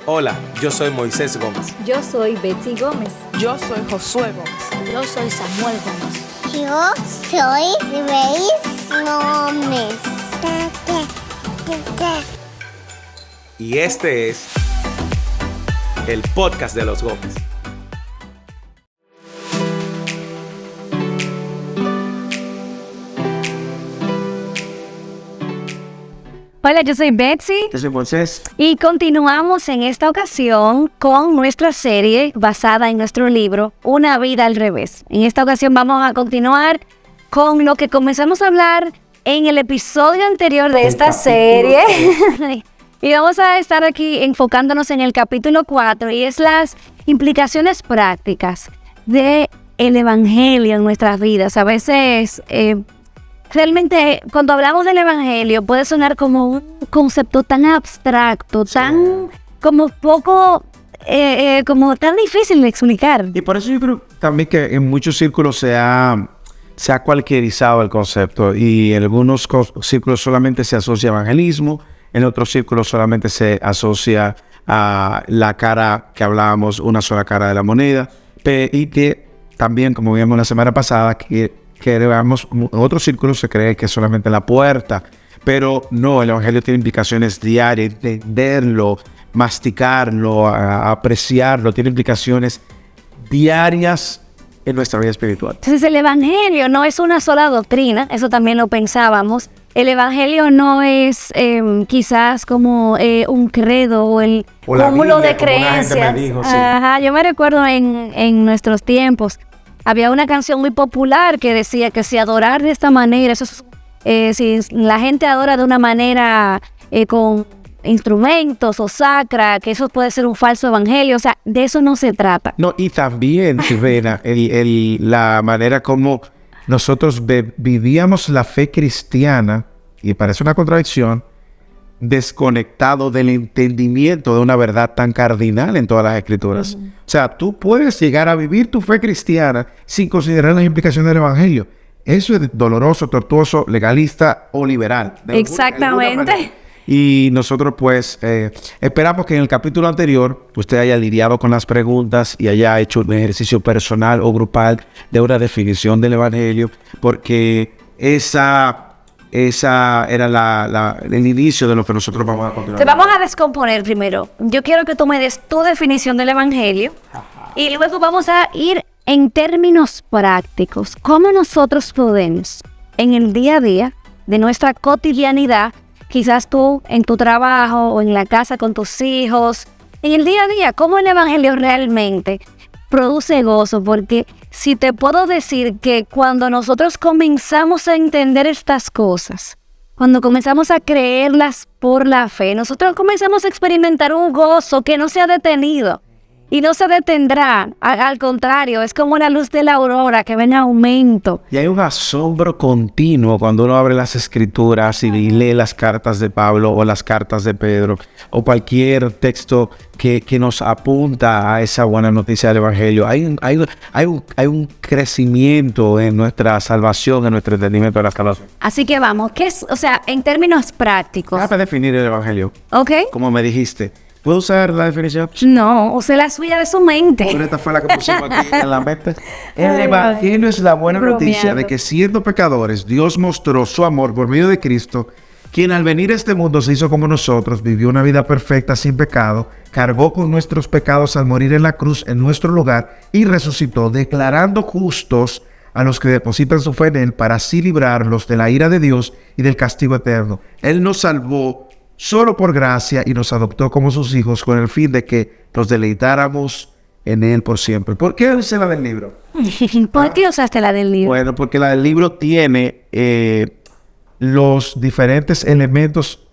Hola, yo soy Moisés Gómez. Yo soy Betsy Gómez. Yo soy Josué Gómez. Yo soy Samuel Gómez. Yo soy Grace Gómez. Y este es el podcast de los Gómez. Hola, yo soy Betsy. Yo soy Moisés. Y continuamos en esta ocasión con nuestra serie basada en nuestro libro Una vida al revés. En esta ocasión vamos a continuar con lo que comenzamos a hablar en el episodio anterior de esta serie. Y vamos a estar aquí enfocándonos en el capítulo 4 y es las implicaciones prácticas del evangelio en nuestras vidas. A veces, realmente, cuando hablamos del evangelio puede sonar como un concepto tan abstracto, tan como poco, como tan difícil de explicar. Y por eso yo creo también que en muchos círculos se ha cualquierizado el concepto y en algunos círculos solamente se asocia a evangelismo, en otros círculos solamente se asocia a la cara que hablábamos, una sola cara de la moneda, y que también, como vimos la semana pasada, que veamos, en otros círculos se cree que es solamente la puerta, pero no, el evangelio tiene implicaciones diarias, entenderlo, masticarlo, apreciarlo, tiene implicaciones diarias en nuestra vida espiritual. Entonces el evangelio no es una sola doctrina, eso también lo pensábamos. El evangelio no es quizás como un credo o el cúmulo de creencias. Ajá, yo me recuerdo en nuestros tiempos, había una canción muy popular que decía que si adorar de esta manera, si la gente adora de una manera con instrumentos o sacra, que eso puede ser un falso evangelio, o sea, de eso no se trata. No, y también, Silvena, la manera como nosotros vivíamos la fe cristiana, y parece una contradicción, desconectado del entendimiento de una verdad tan cardinal en todas las escrituras. O sea, tú puedes llegar a vivir tu fe cristiana sin considerar las implicaciones del evangelio. Eso es doloroso, tortuoso, legalista o liberal. Exactamente. Y nosotros pues esperamos que en el capítulo anterior usted haya lidiado con las preguntas y haya hecho un ejercicio personal o grupal de una definición del evangelio, porque esa era el inicio de lo que nosotros vamos a continuar. Te vamos a descomponer primero. Yo quiero que tú me des tu definición del evangelio y luego vamos a ir en términos prácticos. ¿Cómo nosotros podemos en el día a día de nuestra cotidianidad, quizás tú en tu trabajo o en la casa con tus hijos, en el día a día, cómo el evangelio realmente produce gozo? Porque si te puedo decir que cuando nosotros comenzamos a entender estas cosas, cuando comenzamos a creerlas por la fe, nosotros comenzamos a experimentar un gozo que no se ha detenido y no se detendrá. Al contrario, es como la luz de la aurora que va en aumento. Y hay un asombro continuo cuando uno abre las escrituras y lee las cartas de Pablo o las cartas de Pedro o cualquier texto que nos apunta a esa buena noticia del evangelio. Hay un crecimiento en nuestra salvación, en nuestro entendimiento de la salvación. Así que vamos, ¿qué es? O sea, en términos prácticos. Déjame definir el evangelio. ¿Ok? Como me dijiste. ¿Puedo usar la definición? No, use la suya de su mente. Pero esta fue la que pusimos aquí en la mente. El evangelio es la buena noticia de que siendo pecadores, Dios mostró su amor por medio de Cristo, quien al venir a este mundo se hizo como nosotros, vivió una vida perfecta sin pecado, cargó con nuestros pecados al morir en la cruz en nuestro lugar y resucitó, declarando justos a los que depositan su fe en Él para así librarlos de la ira de Dios y del castigo eterno. Él nos salvó solo por gracia y nos adoptó como sus hijos con el fin de que nos deleitáramos en Él por siempre. ¿Por qué usé la del libro? ¿Por qué usaste la del libro? Bueno, porque la del libro tiene los diferentes elementos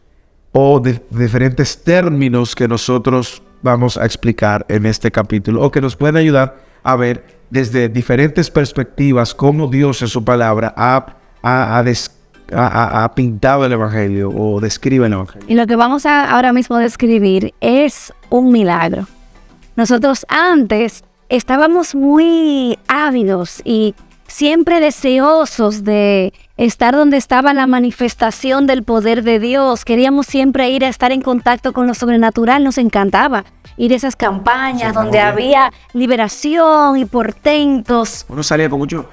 o diferentes términos que nosotros vamos a explicar en este capítulo o que nos pueden ayudar a ver desde diferentes perspectivas cómo Dios en su palabra ha pintado el evangelio o describe el evangelio. Y lo que vamos a ahora mismo describir es un milagro. Nosotros antes estábamos muy ávidos y siempre deseosos de estar donde estaba la manifestación del poder de Dios. Queríamos siempre ir a estar en contacto con lo sobrenatural, nos encantaba ir a esas campañas donde había liberación y portentos. Uno salía con mucho...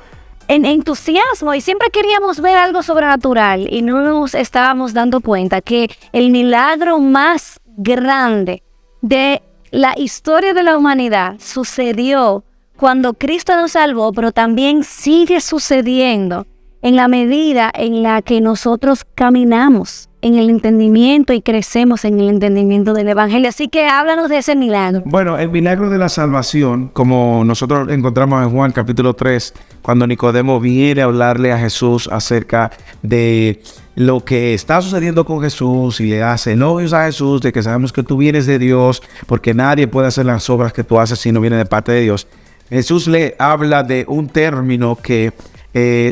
En entusiasmo, y siempre queríamos ver algo sobrenatural y no nos estábamos dando cuenta que el milagro más grande de la historia de la humanidad sucedió cuando Cristo nos salvó, pero también sigue sucediendo en la medida en la que nosotros caminamos en el entendimiento y crecemos en el entendimiento del Evangelio. Así que háblanos de ese milagro. Bueno, el milagro de la salvación, como nosotros encontramos en Juan capítulo 3, cuando Nicodemo viene a hablarle a Jesús acerca de lo que está sucediendo con Jesús y le hace elogios a Jesús de que sabemos que tú vienes de Dios, porque nadie puede hacer las obras que tú haces si no viene de parte de Dios. Jesús le habla de un término que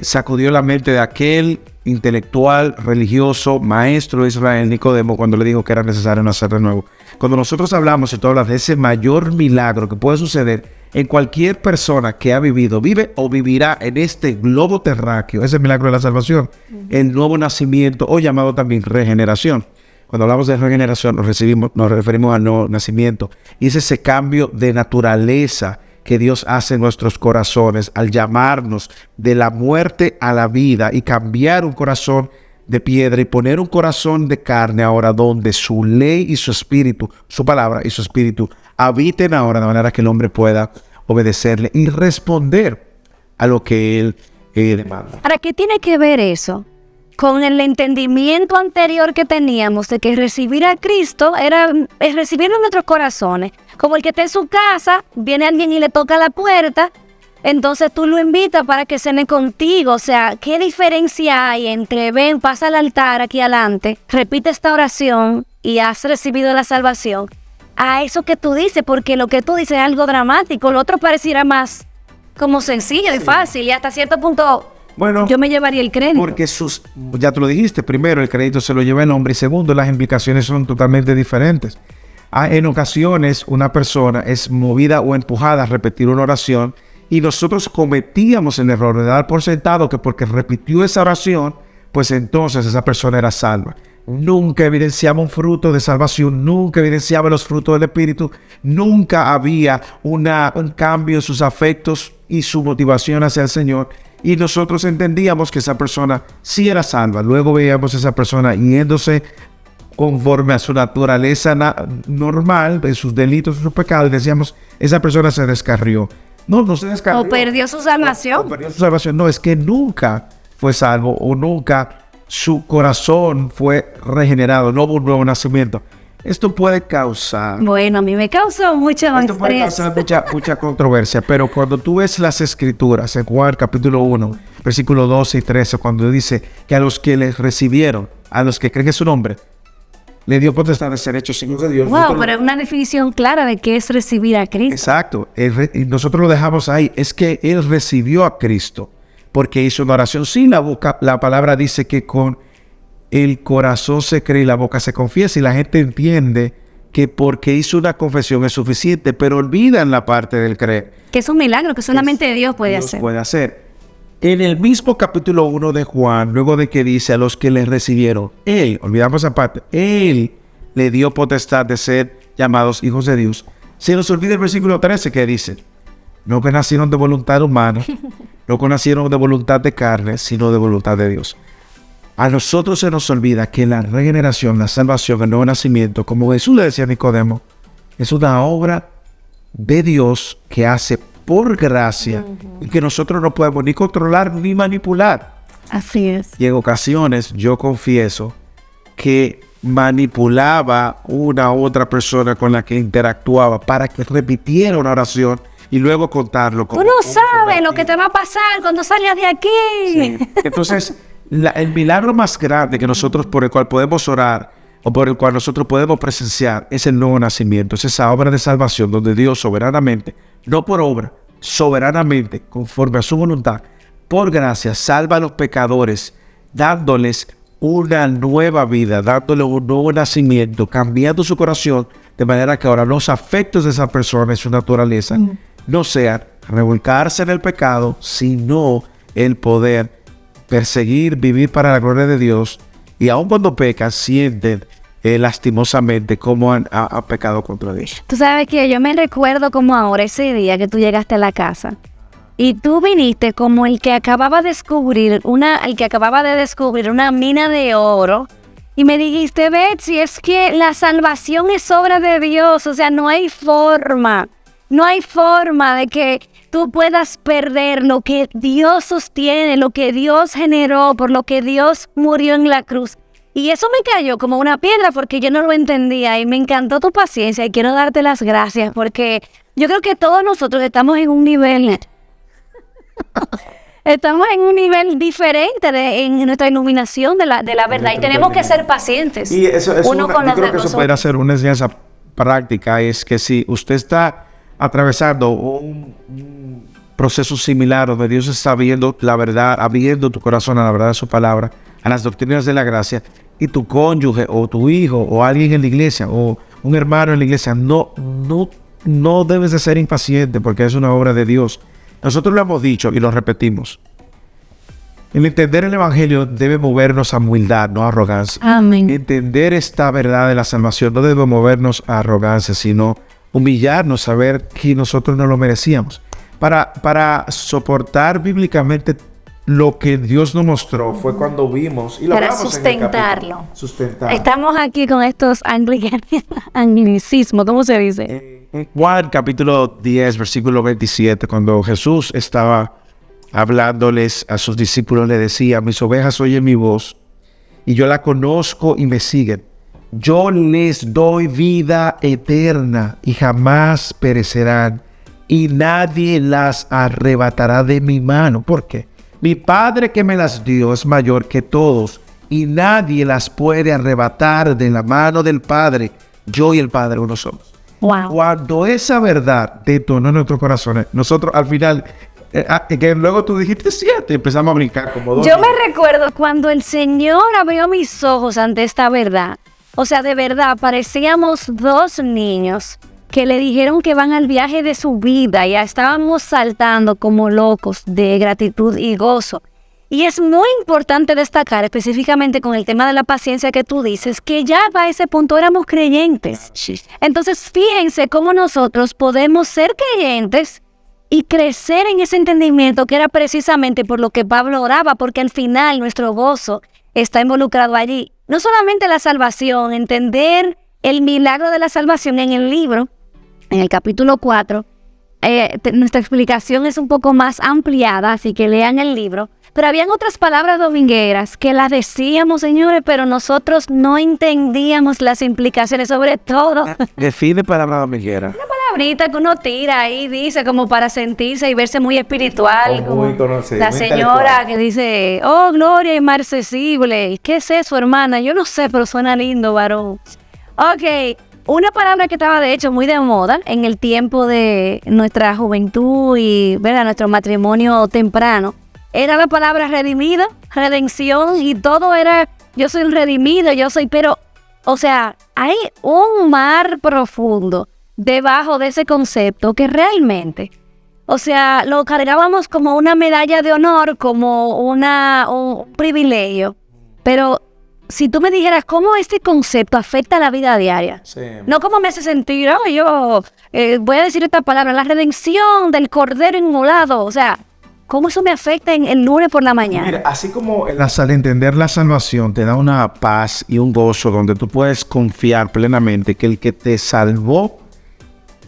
sacudió la mente de aquel intelectual, religioso, maestro de Israel, Nicodemo, cuando le dijo que era necesario nacer de nuevo. Cuando nosotros hablamos y tú hablas de ese mayor milagro que puede suceder en cualquier persona que ha vivido, vive o vivirá en este globo terráqueo, ese milagro de la salvación, el nuevo nacimiento o llamado también regeneración. Cuando hablamos de regeneración nos referimos al nuevo nacimiento y es ese cambio de naturaleza que Dios hace en nuestros corazones al llamarnos de la muerte a la vida y cambiar un corazón de piedra y poner un corazón de carne ahora donde su ley y su espíritu, su palabra y su espíritu habiten ahora de manera que el hombre pueda obedecerle y responder a lo que él demanda. Ahora, ¿qué tiene que ver eso con el entendimiento anterior que teníamos de que recibir a Cristo es recibirlo en nuestros corazones? Como el que está en su casa, viene alguien y le toca la puerta, entonces tú lo invitas para que cene contigo. O sea, ¿qué diferencia hay entre ven, pasa al altar aquí adelante, repite esta oración y has recibido la salvación, a eso que tú dices? Porque lo que tú dices es algo dramático, lo otro pareciera más como sencillo y fácil, y hasta cierto punto bueno, yo me llevaría el crédito. Porque ya tú lo dijiste, primero el crédito se lo lleva el hombre y segundo las implicaciones son totalmente diferentes. En ocasiones una persona es movida o empujada a repetir una oración y nosotros cometíamos el error de dar por sentado que porque repitió esa oración, pues entonces esa persona era salva. Nunca evidenciaba un fruto de salvación, nunca evidenciaba los frutos del Espíritu, nunca había un cambio en sus afectos y su motivación hacia el Señor. Y nosotros entendíamos que esa persona sí era salva. Luego veíamos a esa persona yéndose conforme a su naturaleza normal, de sus delitos, sus pecados, y decíamos, esa persona se descarrió. No se descarrió. O perdió su salvación. O perdió su salvación. No, es que nunca fue salvo o nunca su corazón fue regenerado, no hubo un nuevo nacimiento. Esto puede causar... Bueno, a mí me causó mucho estrés. Esto puede causar mucha controversia, pero cuando tú ves las escrituras, en Juan capítulo 1, versículo 12 y 13, cuando dice que a los que les recibieron, a los que creen en su nombre, le dio potestad de ser hechos hijos de Dios. Wow, pero es una definición clara de qué es recibir a Cristo. Exacto, y nosotros lo dejamos ahí, es que él recibió a Cristo, porque hizo una oración. Sí, la palabra dice que con el corazón se cree y la boca se confiesa, y la gente entiende que porque hizo una confesión es suficiente, pero olvidan la parte del creer. Que es un milagro que solamente Dios puede hacer. En el mismo capítulo 1 de Juan, luego de que dice a los que le recibieron, él, olvidamos esa parte, él le dio potestad de ser llamados hijos de Dios. Se nos olvida el versículo 13 que dice, no que nacieron de voluntad humana, no que nacieron de voluntad de carne, sino de voluntad de Dios. A nosotros se nos olvida que la regeneración, la salvación, el nuevo nacimiento, como Jesús le decía a Nicodemo, es una obra de Dios que hace por gracia y que nosotros no podemos ni controlar ni manipular. Así es. Y en ocasiones yo confieso que manipulaba una u otra persona con la que interactuaba para que repitiera una oración y luego contarlo. Tú no sabes lo que te va a pasar cuando salgas de aquí. Sí. Entonces, el milagro más grande que nosotros por el cual podemos orar o por el cual nosotros podemos presenciar es el nuevo nacimiento. Es esa obra de salvación donde Dios soberanamente, no por obra, soberanamente, conforme a su voluntad, por gracia, salva a los pecadores, dándoles una nueva vida, dándoles un nuevo nacimiento, cambiando su corazón, de manera que ahora los afectos de esa persona y su naturaleza no sean revolcarse en el pecado, sino el poder perseguir, vivir para la gloria de Dios, y aun cuando pecan, sienten lastimosamente cómo han pecado contra Dios. Tú sabes que yo me recuerdo como ahora ese día que tú llegaste a la casa y tú viniste como el que acababa de descubrir una mina de oro y me dijiste, Betsy, es que la salvación es obra de Dios, o sea, no hay forma de que tú puedas perder lo que Dios sostiene, lo que Dios generó, por lo que Dios murió en la cruz. Y eso me cayó como una piedra porque yo no lo entendía y me encantó tu paciencia y quiero darte las gracias porque yo creo que todos nosotros estamos en un nivel diferente en nuestra iluminación de la verdad y tenemos que ser pacientes. Y yo creo que eso puede ser una enseñanza práctica, es que si usted está atravesando un proceso similar donde Dios está viendo la verdad, abriendo tu corazón a la verdad de su palabra, a las doctrinas de la gracia, y tu cónyuge o tu hijo o alguien en la iglesia o un hermano en la iglesia, no debes de ser impaciente porque es una obra de Dios. Nosotros lo hemos dicho y lo repetimos. El entender el evangelio debe movernos a humildad, no a arrogancia. Amén. Entender esta verdad de la salvación no debe movernos a arrogancia, sino humillarnos, saber que nosotros no lo merecíamos. Para soportar bíblicamente lo que Dios nos mostró fue cuando vimos y lo para hablamos sustentarlo. En el sustentar. Estamos aquí con estos anglicismos, ¿cómo se dice? En Juan capítulo 10, versículo 27, cuando Jesús estaba hablándoles a sus discípulos, le decía, mis ovejas oyen mi voz y yo la conozco y me siguen. Yo les doy vida eterna y jamás perecerán y nadie las arrebatará de mi mano. ¿Por qué? Mi Padre que me las dio es mayor que todos y nadie las puede arrebatar de la mano del Padre. Yo y el Padre uno somos. Wow. Cuando esa verdad detonó en nuestros corazones, nosotros al final, que luego tú dijiste siete, empezamos a brincar como dos. Yo me recuerdo cuando el Señor abrió mis ojos ante esta verdad. O sea, de verdad, parecíamos dos niños que le dijeron que van al viaje de su vida. Ya estábamos saltando como locos de gratitud y gozo. Y es muy importante destacar, específicamente con el tema de la paciencia que tú dices, que ya a ese punto éramos creyentes. Entonces, fíjense cómo nosotros podemos ser creyentes y crecer en ese entendimiento que era precisamente por lo que Pablo oraba, porque al final nuestro gozo está involucrado allí. No solamente la salvación, entender el milagro de la salvación en el libro, en el capítulo 4, nuestra explicación es un poco más ampliada, así que lean el libro. Pero habían otras palabras domingueras que las decíamos, señores, pero nosotros no entendíamos las implicaciones, sobre todo. Define palabra dominguera. Una palabrita que uno tira ahí, dice, como para sentirse y verse muy espiritual. Muy conocido, la muy señora intelectual. que dice, oh, gloria inmarcesible. ¿Qué es eso, hermana? Yo no sé, pero suena lindo, varón. Ok, una palabra que estaba de hecho muy de moda en el tiempo de nuestra juventud y, ¿verdad?, nuestro matrimonio temprano. Era la palabra redimido, redención, y todo era, yo soy un redimido, pero, o sea, hay un mar profundo debajo de ese concepto que realmente, o sea, lo cargábamos como una medalla de honor, como un privilegio, pero si tú me dijeras cómo este concepto afecta a la vida diaria, Sí. no cómo me hace sentir, yo voy a decir esta palabra, la redención del Cordero Inmolado, o sea, ¿cómo eso me afecta en el lunes por la mañana? Mira, así como al entender la salvación te da una paz y un gozo donde tú puedes confiar plenamente que el que te salvó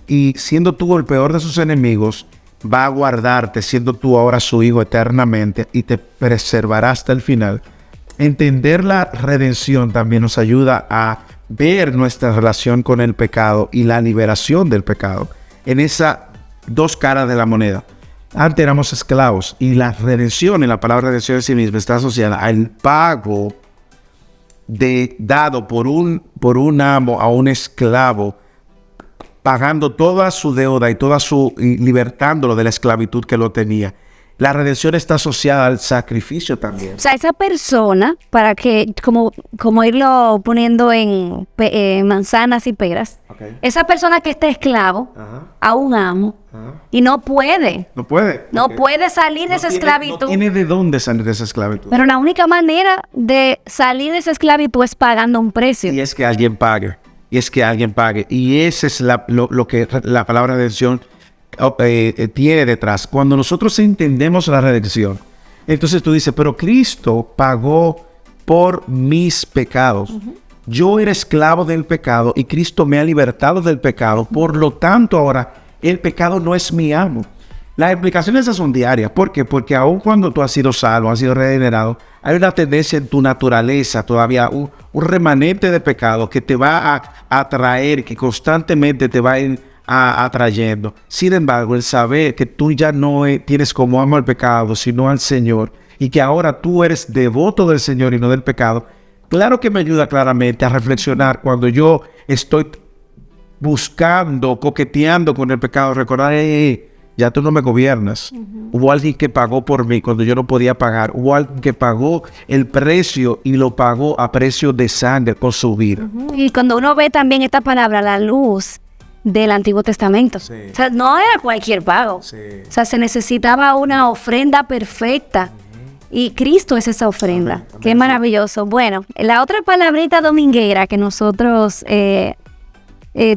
y siendo tú el peor de sus enemigos, va a guardarte siendo tú ahora su hijo eternamente y te preservará hasta el final. Entender la redención también nos ayuda a ver nuestra relación con el pecado y la liberación del pecado en esas dos caras de la moneda. Antes éramos esclavos y la redención, en la palabra redención en sí misma, está asociada al pago dado por un amo a un esclavo, pagando toda su deuda y libertándolo de la esclavitud que lo tenía. La redención está asociada al sacrificio también. O sea, esa persona, para que, como irlo poniendo en manzanas y peras, Okay. esa persona que está esclavo, Ajá. a un amo y no puede. No puede. No Porque puede salir de esa esclavitud. No tiene de dónde salir de esa esclavitud. Pero la única manera de salir de esa esclavitud es pagando un precio. Y es que alguien pague. Y esa es lo que la palabra redención tiene detrás. Cuando nosotros entendemos la redención, entonces tú dices, pero Cristo pagó por mis pecados. Yo era esclavo del pecado y Cristo me ha libertado del pecado. Por lo tanto, ahora el pecado no es mi amo. Las implicaciones esas son diarias. ¿Por qué? Porque aun cuando tú has sido salvo, has sido regenerado, hay una tendencia en tu naturaleza, todavía un remanente de pecado que te va a atraer, que constantemente te va a ir atrayendo. Sin embargo, el saber que tú ya no tienes como amo al pecado, sino al Señor, y que ahora tú eres devoto del Señor y no del pecado, claro que me ayuda claramente a reflexionar cuando yo estoy buscando, coqueteando con el pecado, recordar, ya tú no me gobiernas. Hubo alguien que pagó por mí cuando yo no podía pagar. Hubo alguien que pagó el precio y lo pagó a precio de sangre con su vida. Y cuando uno ve también esta palabra, la luz del Antiguo Testamento. Sí. O sea, no era cualquier pago. Sí. O sea, se necesitaba una ofrenda perfecta. Y Cristo es esa ofrenda. Qué maravilloso. Bueno, la otra palabrita dominguera que nosotros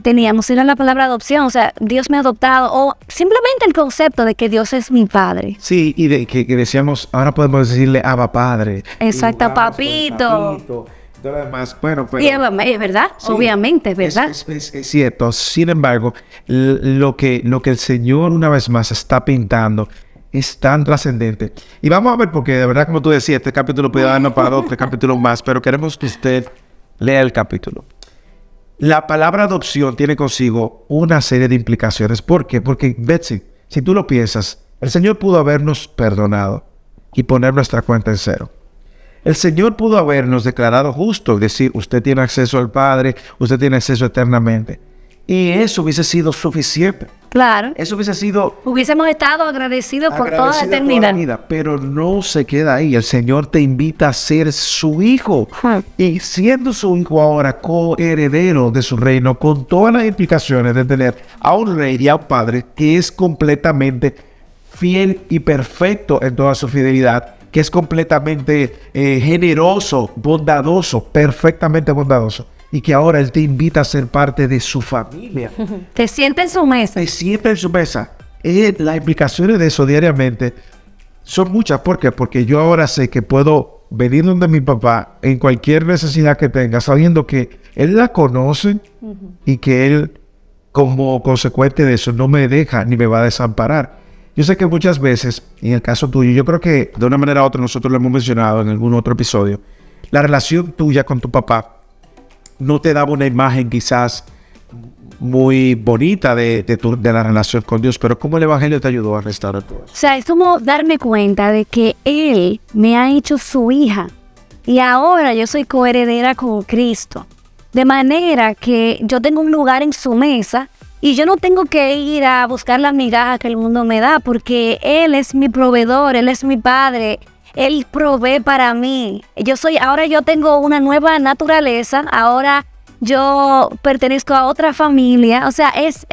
teníamos era la palabra adopción. O sea, Dios me ha adoptado. O simplemente el concepto de que Dios es mi padre. Sí, y de que decíamos, ahora podemos decirle Abba Padre. Exacto, Y jugamos con el papito. Todo lo demás, bueno, pero... Y es verdad, Sí, obviamente, es verdad. Es cierto. Sin embargo, lo que el Señor una vez más está pintando es tan trascendente. Y vamos a ver, porque de verdad, como tú decías, este capítulo puede darnos para 2 capítulos más, pero queremos que usted lea el capítulo. La palabra adopción tiene consigo una serie de implicaciones. ¿Por qué? Porque, Betsy, si tú lo piensas, el Señor pudo habernos perdonado y poner nuestra cuenta en cero. El Señor pudo habernos declarado justo, decir, usted tiene acceso al Padre, usted tiene acceso eternamente. Y eso hubiese sido suficiente. Claro. Eso hubiese sido Hubiésemos estado agradecidos por toda la agradecido eternidad. vida, pero no se queda ahí. El Señor te invita a ser su hijo. Y siendo su hijo ahora coheredero de su reino, con todas las implicaciones de tener a un rey y a un padre que es completamente fiel y perfecto en toda su fidelidad, que es completamente generoso, bondadoso, perfectamente bondadoso, y que ahora Él te invita a ser parte de su familia. Te sienta en su mesa. Te sienta en su mesa. Las implicaciones de eso diariamente son muchas. ¿Por qué? Porque yo ahora sé que puedo venir donde mi papá en cualquier necesidad que tenga, sabiendo que Él la conoce y que Él, como consecuente de eso, no me deja ni me va a desamparar. Yo sé que muchas veces, en el caso tuyo, yo creo que de una manera u otra nosotros lo hemos mencionado en algún otro episodio, la relación tuya con tu papá no te daba una imagen quizás muy bonita de la relación con Dios, pero ¿cómo el Evangelio te ayudó a restaurar todo eso? O sea, es como darme cuenta de que Él me ha hecho su hija y ahora yo soy coheredera con Cristo. De manera que yo tengo un lugar en su mesa y yo no tengo que ir a buscar las migajas que el mundo me da, porque Él es mi proveedor, Él es mi padre, Él provee para mí. Ahora yo tengo una nueva naturaleza, ahora yo pertenezco a otra familia. O sea, es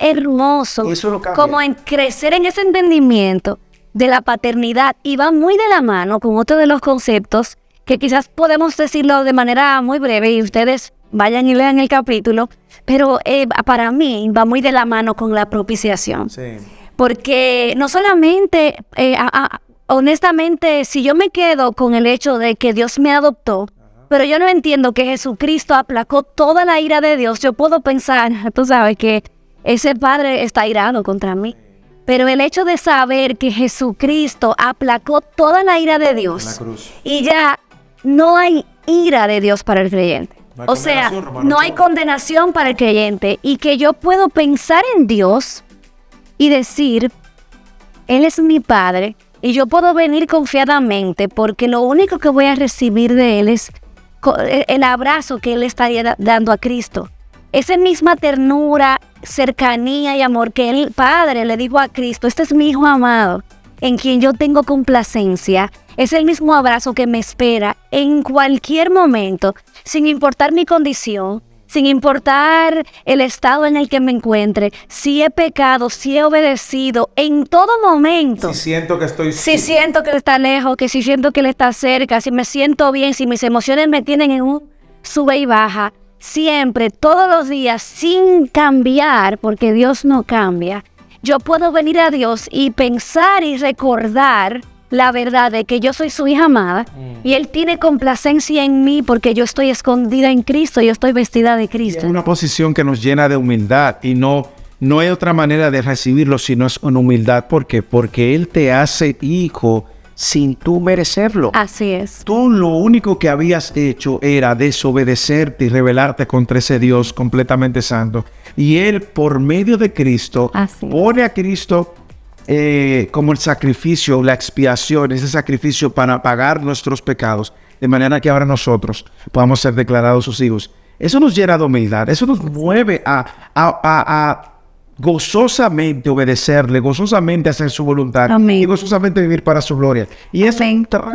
hermoso. Eso lo cambia. Como en crecer en ese entendimiento de la paternidad, y va muy de la mano con otro de los conceptos que quizás podemos decirlo de manera muy breve y ustedes vayan y lean el capítulo, pero para mí va muy de la mano con la propiciación. Sí. Porque no solamente, honestamente, si yo me quedo con el hecho de que Dios me adoptó, pero yo no entiendo que Jesucristo aplacó toda la ira de Dios, yo puedo pensar, tú sabes, que ese padre está irado contra mí. Pero el hecho de saber que Jesucristo aplacó toda la ira de Dios La cruz. y ya no hay ira de Dios para el creyente. No hay O sea, condenación, hermano. no hay condenación para el creyente, y que yo puedo pensar en Dios y decir, Él es mi Padre, y yo puedo venir confiadamente porque lo único que voy a recibir de Él es el abrazo que Él está dando a Cristo. Esa misma ternura, cercanía y amor que el Padre le dijo a Cristo, este es mi Hijo amado, en quien yo tengo complacencia. Es el mismo abrazo que me espera en cualquier momento, sin importar mi condición, sin importar el estado en el que me encuentre, si he pecado, si he obedecido, en todo momento. Si siento que estoy... Si siento que Él está lejos, que si siento que Él está cerca, si me siento bien, si mis emociones me tienen en un sube y baja, siempre, todos los días, sin cambiar, porque Dios no cambia, yo puedo venir a Dios y pensar y recordar la verdad de que yo soy su hija amada y Él tiene complacencia en mí porque yo estoy escondida en Cristo, yo estoy vestida de Cristo. Es una posición que nos llena de humildad y no hay otra manera de recibirlo sino es con humildad. ¿Por qué? Porque Él te hace hijo sin tú merecerlo. Así es. Tú lo único que habías hecho era desobedecerte y rebelarte contra ese Dios completamente santo. Y Él, por medio de Cristo, pone a Cristo como el sacrificio, la expiación, ese sacrificio para pagar nuestros pecados, de manera que ahora nosotros podamos ser declarados sus hijos. Eso nos llena de humildad, eso nos mueve a gozosamente obedecerle, gozosamente hacer su voluntad. Amén. Y gozosamente vivir para su gloria. Y eso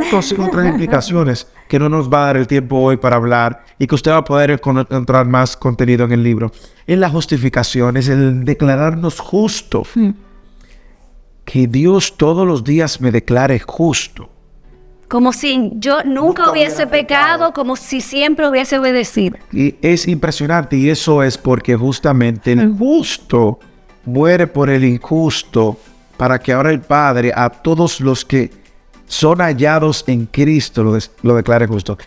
consigue otras implicaciones que no nos va a dar el tiempo hoy para hablar y que usted va a poder encontrar más contenido en el libro. Es la justificación, es el declararnos justos. Que Dios todos los días me declare justo. Como si yo nunca hubiese pecado, como si siempre hubiese obedecido. Y es impresionante, y eso es porque justamente el justo muere por el injusto, para que ahora el Padre a todos los que son hallados en Cristo lo declare justo.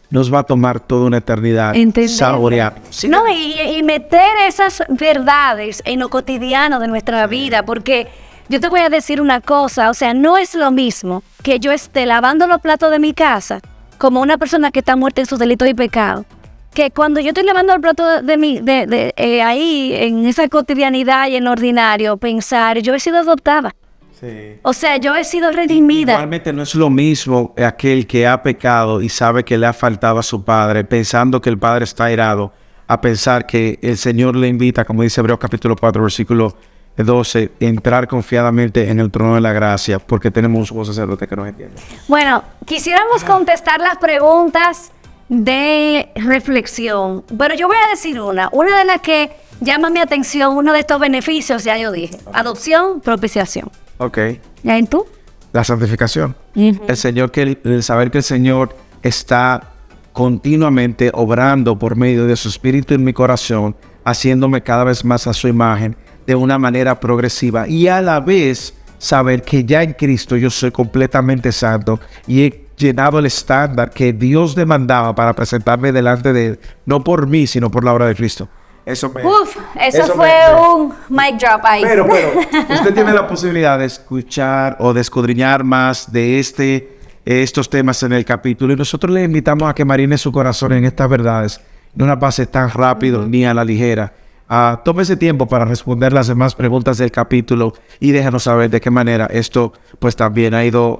Nos va a tomar toda una eternidad saborear. No, y meter esas verdades en lo cotidiano de nuestra vida, porque yo te voy a decir una cosa, o sea, no es lo mismo que yo esté lavando los platos de mi casa como una persona que está muerta en sus delitos y pecados, que cuando yo estoy lavando el plato de ahí, en esa cotidianidad y en lo ordinario, pensar, yo he sido adoptada. Sí. O sea, yo he sido redimida. Igualmente no es lo mismo aquel que ha pecado y sabe que le ha faltado a su padre, pensando que el padre está airado, a pensar que el Señor le invita, como dice Hebreos capítulo 4, versículo 12, entrar confiadamente en el trono de la gracia, porque tenemos un sacerdote que nos entiende. Bueno, quisiéramos contestar las preguntas de reflexión, pero yo voy a decir una de las que llama mi atención, uno de estos beneficios, ya yo dije, adopción, propiciación. Ok. ¿Y tú? La santificación. El Señor, el saber que el Señor está continuamente obrando por medio de su Espíritu en mi corazón, haciéndome cada vez más a su imagen, de una manera progresiva, y a la vez saber que ya en Cristo yo soy completamente santo y he llenado el estándar que Dios demandaba para presentarme delante de Él, no por mí, sino por la obra de Cristo. Eso fue un mic drop ahí. Pero usted tiene la posibilidad de escuchar o de escudriñar más de estos temas en el capítulo, y nosotros le invitamos a que marine su corazón en estas verdades, no las pase tan rápido ni a la ligera. Tome ese tiempo para responder las demás preguntas del capítulo y déjanos saber de qué manera esto pues también ha ido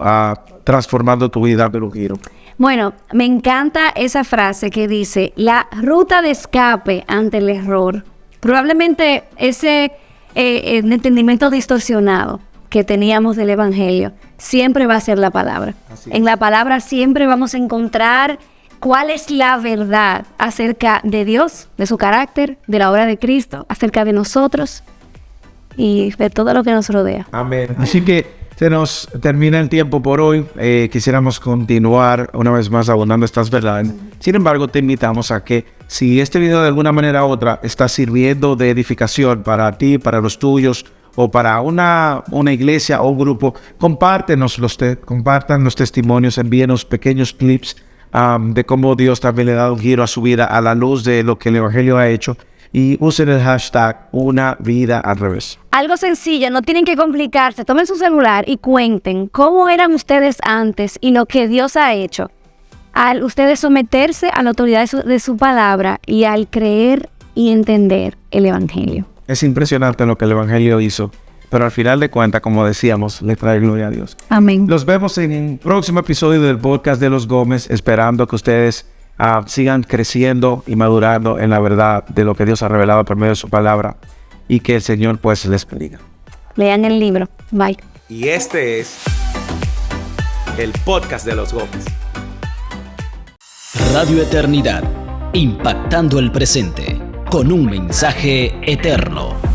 transformando tu vida de un giro. Bueno, me encanta esa frase que dice, la ruta de escape ante el error. Probablemente ese entendimiento distorsionado que teníamos del Evangelio siempre va a ser la palabra. En la palabra siempre vamos a encontrar cuál es la verdad acerca de Dios, de su carácter, de la obra de Cristo, acerca de nosotros y de todo lo que nos rodea. Amén. Así que se nos termina el tiempo por hoy. Quisiéramos continuar una vez más abundando estas verdades. Sin embargo, te invitamos a que si este video de alguna manera u otra está sirviendo de edificación para ti, para los tuyos, o para una iglesia o un grupo, compartan los testimonios, envíenos pequeños clips de cómo Dios también le ha dado un giro a su vida a la luz de lo que el Evangelio ha hecho, y usen el hashtag Una Vida al Revés. Algo sencillo, no tienen que complicarse. Tomen su celular y cuenten cómo eran ustedes antes y lo que Dios ha hecho al ustedes someterse a la autoridad de su palabra y al creer y entender el Evangelio. Es impresionante lo que el Evangelio hizo, pero al final de cuentas, como decíamos, le trae gloria a Dios. Amén. Los vemos en un próximo episodio del podcast de los Gómez, esperando que ustedes sigan creciendo y madurando en la verdad de lo que Dios ha revelado por medio de su palabra, y que el Señor pues les bendiga. Lean el libro. Bye. Y este es el podcast de los Gómez. Radio Eternidad, impactando el presente. con un mensaje eterno.